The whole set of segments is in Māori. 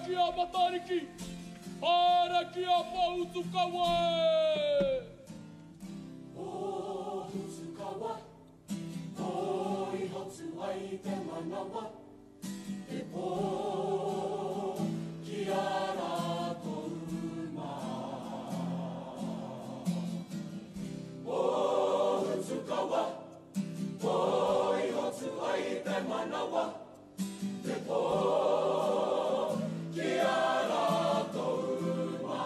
que a matariki, para que a pautukawa. O Hutsukawa, oi hotsu ai te manawa, e po ki ara touma. O Hutsukawa, oi hotsu ai te manawa, e po ki ara touma.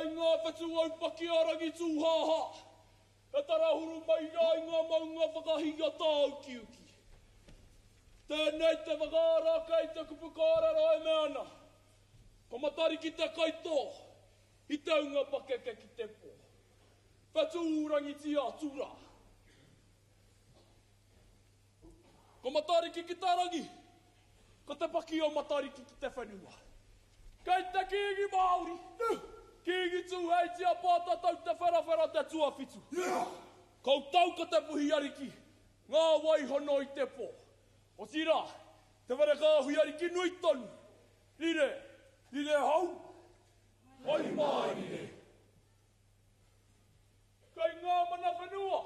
ai ngā whetu au paki arangi tūhaha. E tarahuru mai ai ngā maunga whakahia tāu kiuki. Tēnei te whakaara kei te kupu kārara e meana. Ko matari ki te kaito, i te unga pakeke ki te po. Whetu urangi ti atura. Ko matariki ki tarangi, ko te paki o matariki ki te whenua. Kei te kingi Māori, kingi tū hei tia pāta tau te wherawhera te tuawhitu. Kau tau ka te puhi ariki, ngā waihono i te pō. O tira, te whare kāhui ariki nui tonu. Rire, rire hau. Oi mai rire. Kei ngā mana whenua,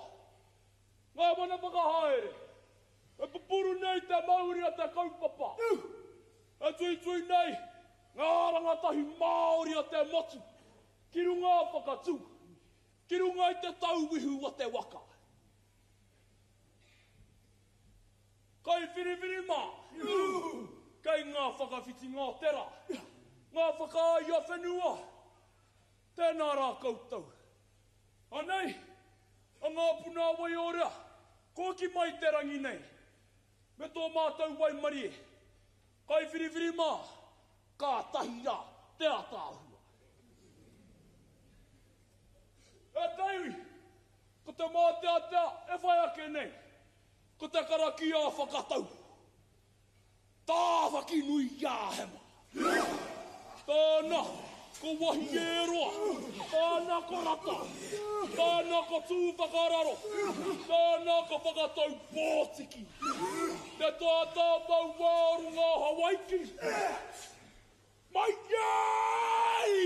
ngā mana whakahaere. E pupuru nei te Māori a te kaupapa. E tui nei, ngā rangatahi Māori a te motu. Ki runga whakatū. Ki runga i te tauwihu a te waka. Kai whiriwhiri mā. Kei ngā whakawhiti ngā tera. Ngā whakaai a whenua. Tēnā rā koutou. Anei, a ngā puna wai o rea. Ko ki mai te rangi nei. Me tō mātou wai marie. Kai whiriwhiri mā. Ka tahi rā, te atāhua. E teiwi, ko te mātea e whai ake nei. Ko te karaki a whakatau. Tā whaki nui ia hema. Tāna, ko wahi e roa. Tāna ko rata. Tāna ko tū whakararo. Tāna ko whakatau pōtiki. Te tātā mau wāru ngā Hawaiki. Mai iai!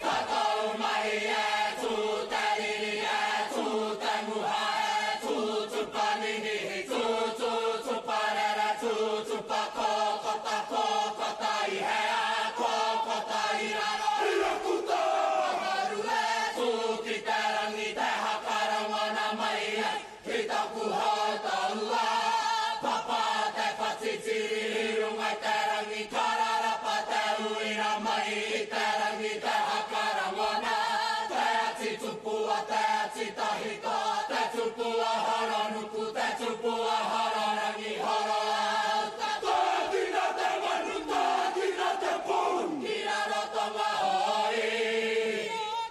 Tatau mai e tū te riri e tū te muha e tū tupanini tū tuparere tū tupakokota kokota i hea kokota i raro Irakuta! Makaru e tū ki te rangi te hakarangana mai e ki taku hota ua Papa te patitiri rungai te rangi kararapa te uira mai i te rangi te hakarangana te ati tupua te ati tahika te tupua haranuku te tupua hararangi hara tātina te manu tātina te pōn kira rotonga hoi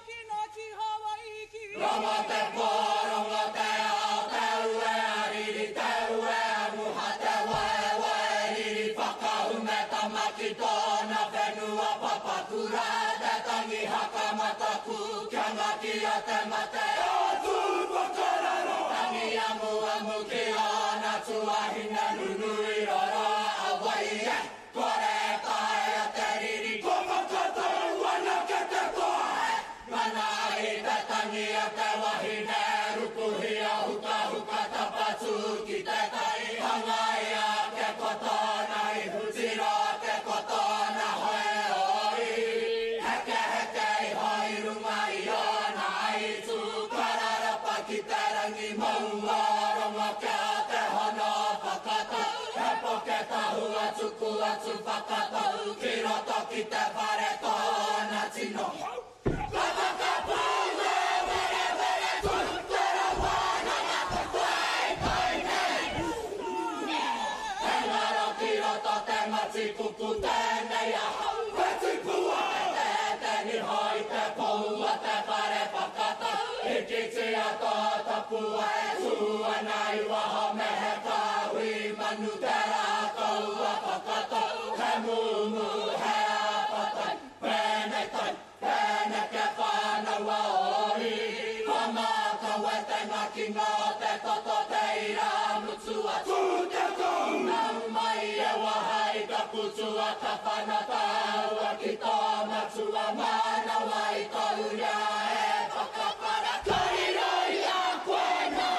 kina ki Hawaiki ronga te pōronga te ao te ue ariri te ue amuha te wae riri whakaume tamaki tōna whenua papakura te tangi hakamataku kia ngaki a te mate atu pakararo tangi amu ki ana tuahina nunui roro awai e kore kai a te riri ko makata wana ke te koe mana i te tangi a te wahine rupuhi a huka tapatu ki te tai hangai a ke kotona i hutiro ke kotona hoe oi heke i hoi runga i ona i tu kararapa ki te rangi maua ronga kia te hono whakata he poke tahu atu whakata ki roto ki te whare tōna tino Kuku tēnei a weti pua Tēteni hoi te poua te whare whakata Hikiti a tōta pua e tua nei waha mehe kāhui manu te rātou a whakata He mumu he apatai Pēnei tai, pēnei ke whānaua oi Whamaka we te ngaki ngā te toto te ira mutu atu te kou Nau mai e wahai ka putu a ka whanatau a ki tō matua mana wai tau ria e whakapara kairoi a koena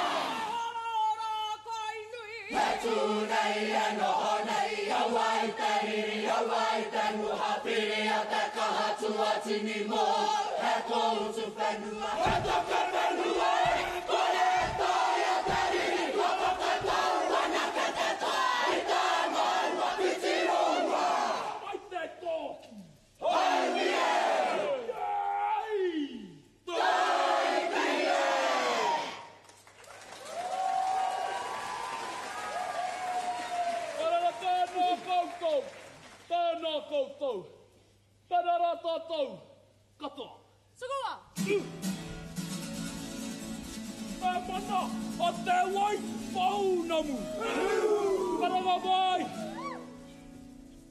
He tūnei e noho nei hawai te riri hawai te muha piri a te kahatu a tini mō He koutu whenua He toka whenua Kore tai a te riri Ko whakatau ana ke te tai Te maua piti ronga Ai te tōki. koutou. Tanara tātou. Katoa. Sugoa. Mana o te wai paunamu. Karanga mai.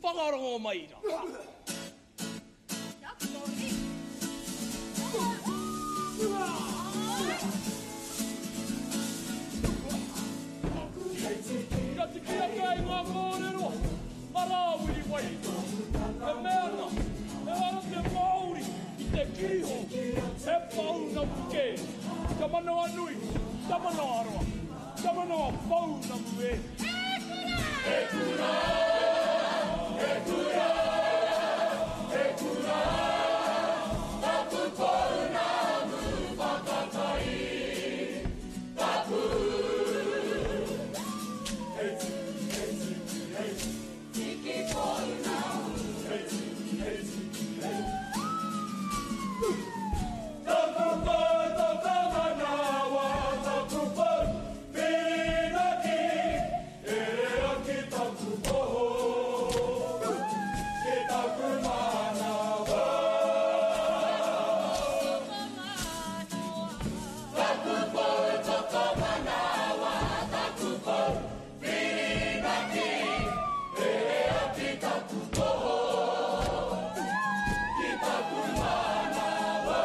Whakarongo maira. Ka te kia kai ngā kōrero. Arawiri wai. E meana. E ara te Māori. I te kiriho. E paunamu ke. Ka manawa nui. Ka manawa aroa. Ka manawa paunamu e. E kura! E kura! E kura! Tapu paunamu whakatai. Tapu! Hei tiki, hei tiki, hei tiki paunamu. Hei tiki, hei tiki, hei Tapu pau, tapu manawa, tapu pau. Pina ki, e rea ki tapu poho. Ki tapu manawa. Tapu pau, tapu manawa, tapu pau. Pina ki, e rea ki tapu poho. Ki tapu manawa.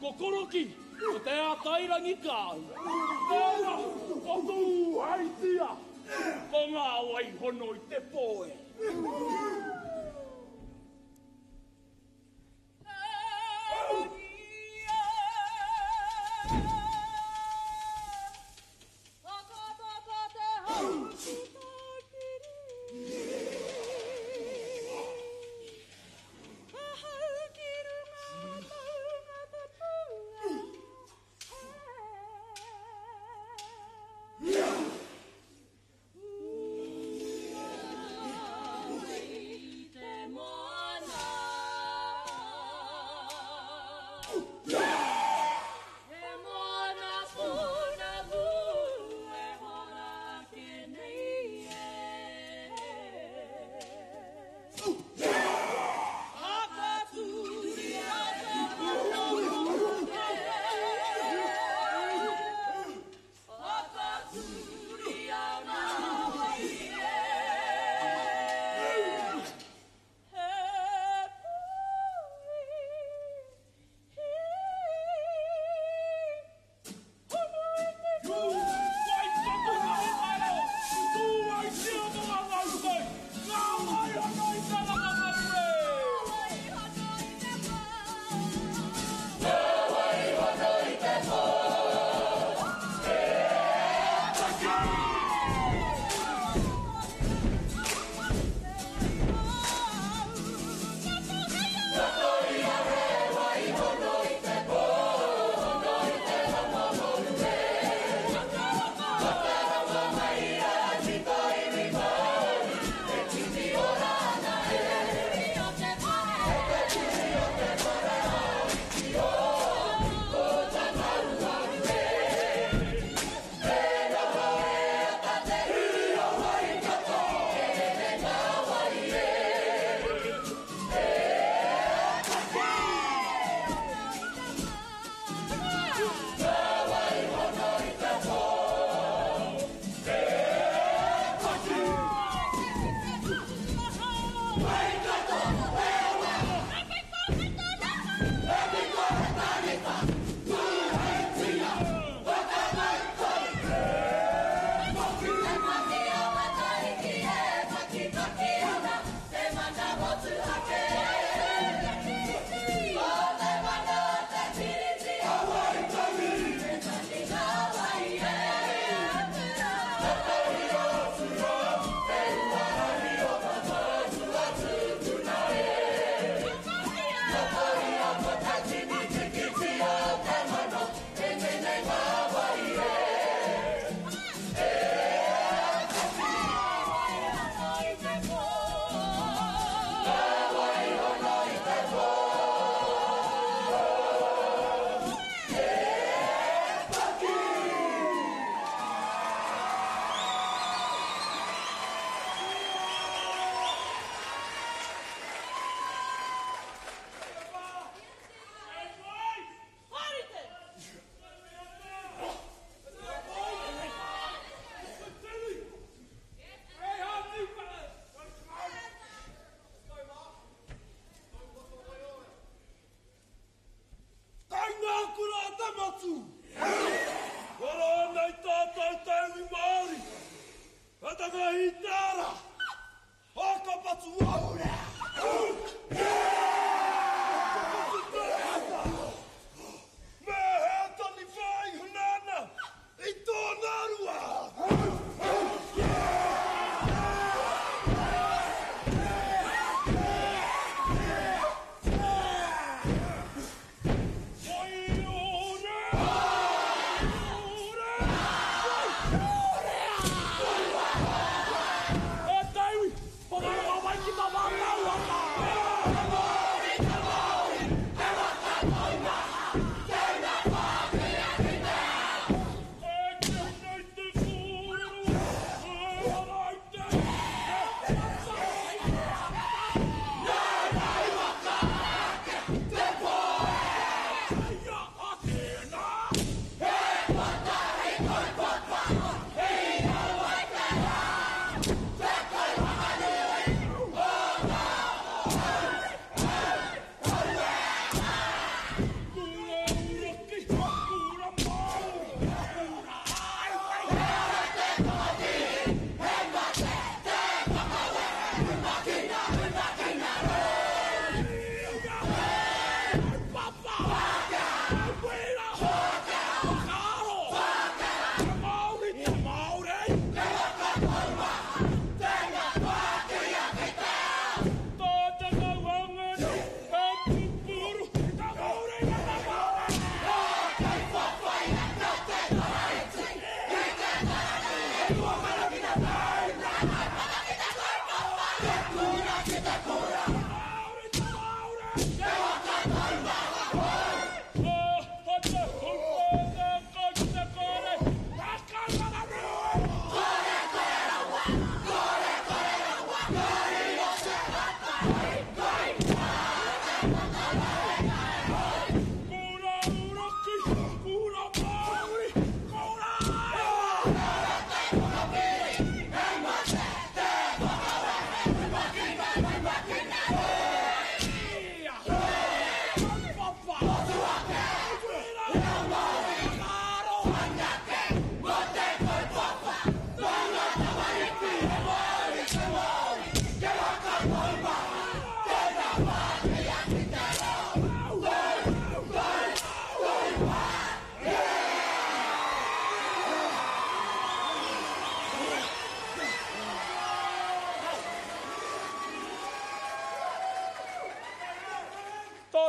Kokoroki, ko te atairangi kāu. Nāna, o tū haitia, ko ngā wai hono I te poe.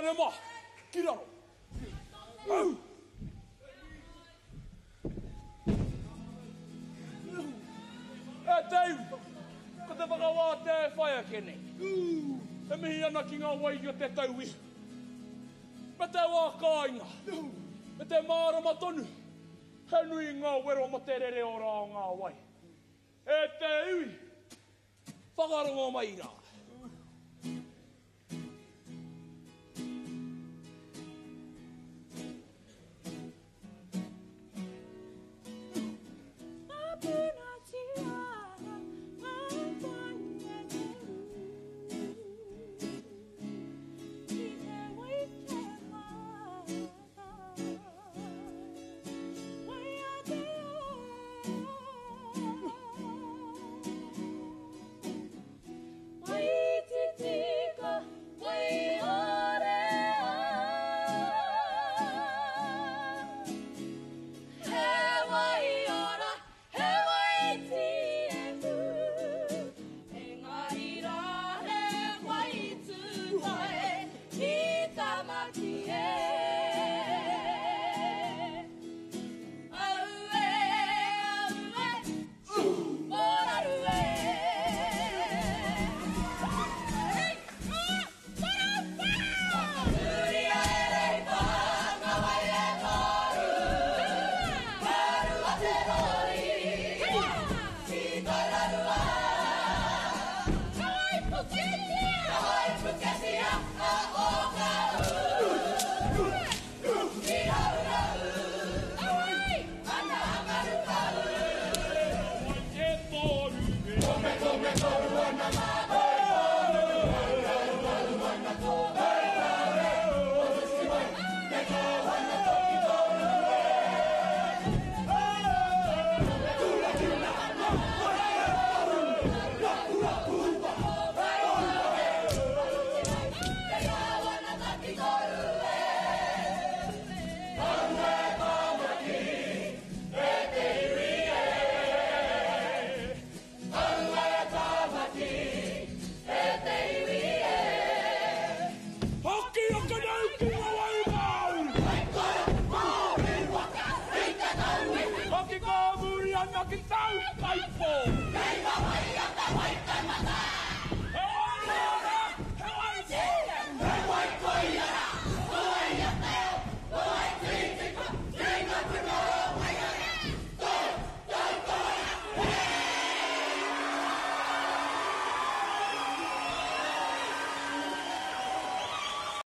ne ma. Kiraro. E teiu. Ko te whakawā te whaia kene. E mihi ana ki ngā wai o te tauhi. Me te wā kāinga. Me te mārama tonu. He nui ngā wero mo te rere o rā ngā wai. E te iwi. Whakarongo mai rā. Hãy subscribe cho kênh Ghiền Mì Gõ để không bỏ lỡ những video hấp dẫn.